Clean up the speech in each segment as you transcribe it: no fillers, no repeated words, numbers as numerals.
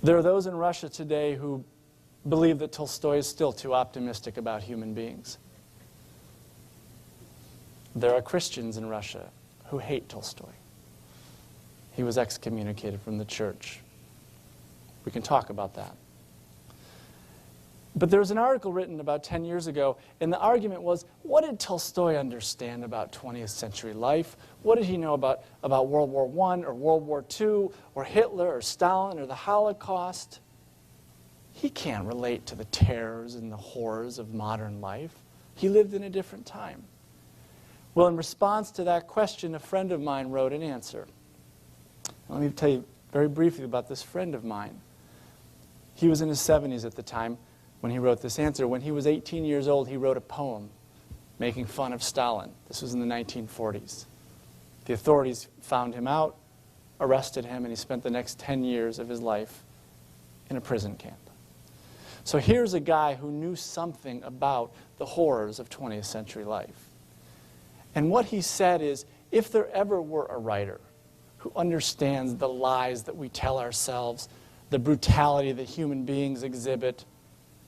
There are those in Russia today who believe that Tolstoy is still too optimistic about human beings. There are Christians in Russia who hate Tolstoy. He was excommunicated from the church. We can talk about that. But there was an article written about 10 years ago, and the argument was, what did Tolstoy understand about 20th century life? What did he know about World War I or World War II or Hitler or Stalin or the Holocaust? He can't relate to the terrors and the horrors of modern life. He lived in a different time. Well, in response to that question, a friend of mine wrote an answer. Let me tell you very briefly about this friend of mine. He was in his 70s at the time when he wrote this answer. When he was 18 years old, he wrote a poem making fun of Stalin. This was in the 1940s. The authorities found him out, arrested him, and he spent the next 10 years of his life in a prison camp. So here's a guy who knew something about the horrors of 20th century life. And what he said is, if there ever were a writer who understands the lies that we tell ourselves, the brutality that human beings exhibit,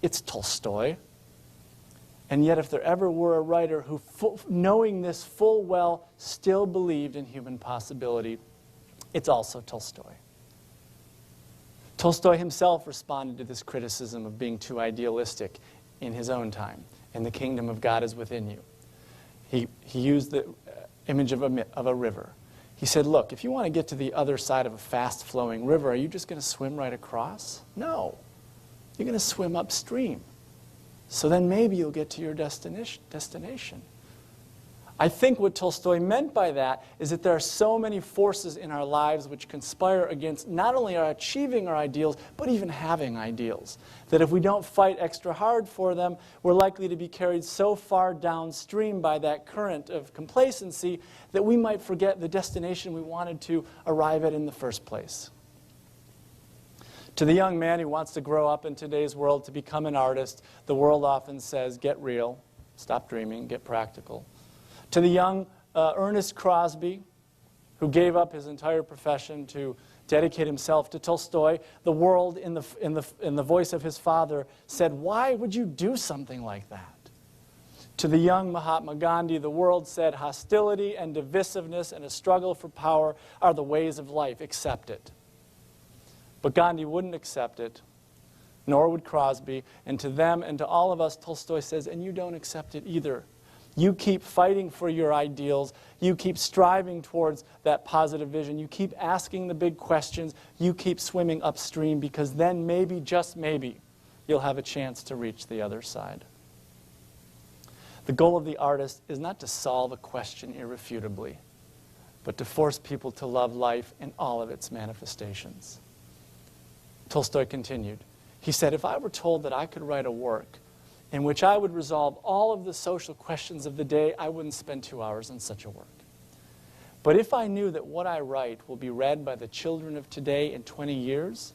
it's Tolstoy. And yet if there ever were a writer who, knowing this full well, still believed in human possibility, it's also Tolstoy. Tolstoy himself responded to this criticism of being too idealistic in his own time. And the kingdom of God is within you. He used the image of a river. He said, look, if you want to get to the other side of a fast-flowing river, are you just going to swim right across? No. You're going to swim upstream. So then maybe you'll get to your destination. I think what Tolstoy meant by that is that there are so many forces in our lives which conspire against not only our achieving our ideals, but even having ideals. That if we don't fight extra hard for them, we're likely to be carried so far downstream by that current of complacency that we might forget the destination we wanted to arrive at in the first place. To the young man who wants to grow up in today's world to become an artist, the world often says, get real, stop dreaming, get practical. To the young Ernest Crosby, who gave up his entire profession to dedicate himself to Tolstoy, the world, in the voice of his father, said, why would you do something like that? To the young Mahatma Gandhi, the world said, hostility and divisiveness and a struggle for power are the ways of life. Accept it. But Gandhi wouldn't accept it, nor would Crosby. And to them and to all of us, Tolstoy says, and you don't accept it either. You keep fighting for your ideals. You keep striving towards that positive vision. You keep asking the big questions. You keep swimming upstream, because then maybe, just maybe, you'll have a chance to reach the other side. The goal of the artist is not to solve a question irrefutably, but to force people to love life in all of its manifestations. Tolstoy continued. He said, if I were told that I could write a work in which I would resolve all of the social questions of the day, I wouldn't spend 2 hours on such a work. But if I knew that what I write will be read by the children of today in 20 years,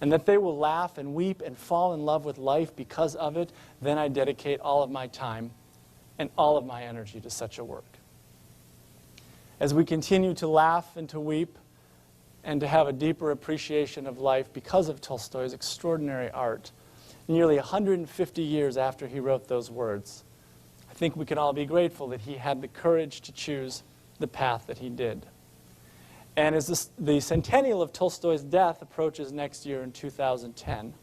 and that they will laugh and weep and fall in love with life because of it, then I dedicate all of my time and all of my energy to such a work. As we continue to laugh and to weep, and to have a deeper appreciation of life because of Tolstoy's extraordinary art, nearly 150 years after he wrote those words, I think we can all be grateful that he had the courage to choose the path that he did. And as the centennial of Tolstoy's death approaches next year in 2010,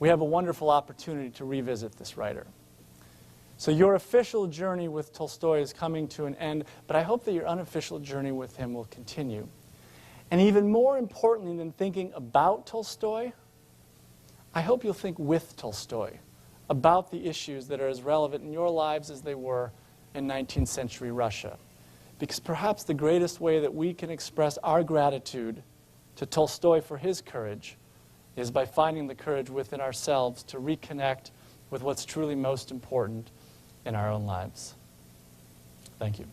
we have a wonderful opportunity to revisit this writer. So your official journey with Tolstoy is coming to an end, but I hope that your unofficial journey with him will continue. And even more importantly than thinking about Tolstoy, I hope you'll think with Tolstoy about the issues that are as relevant in your lives as they were in 19th century Russia. Because perhaps the greatest way that we can express our gratitude to Tolstoy for his courage is by finding the courage within ourselves to reconnect with what's truly most important in our own lives. Thank you.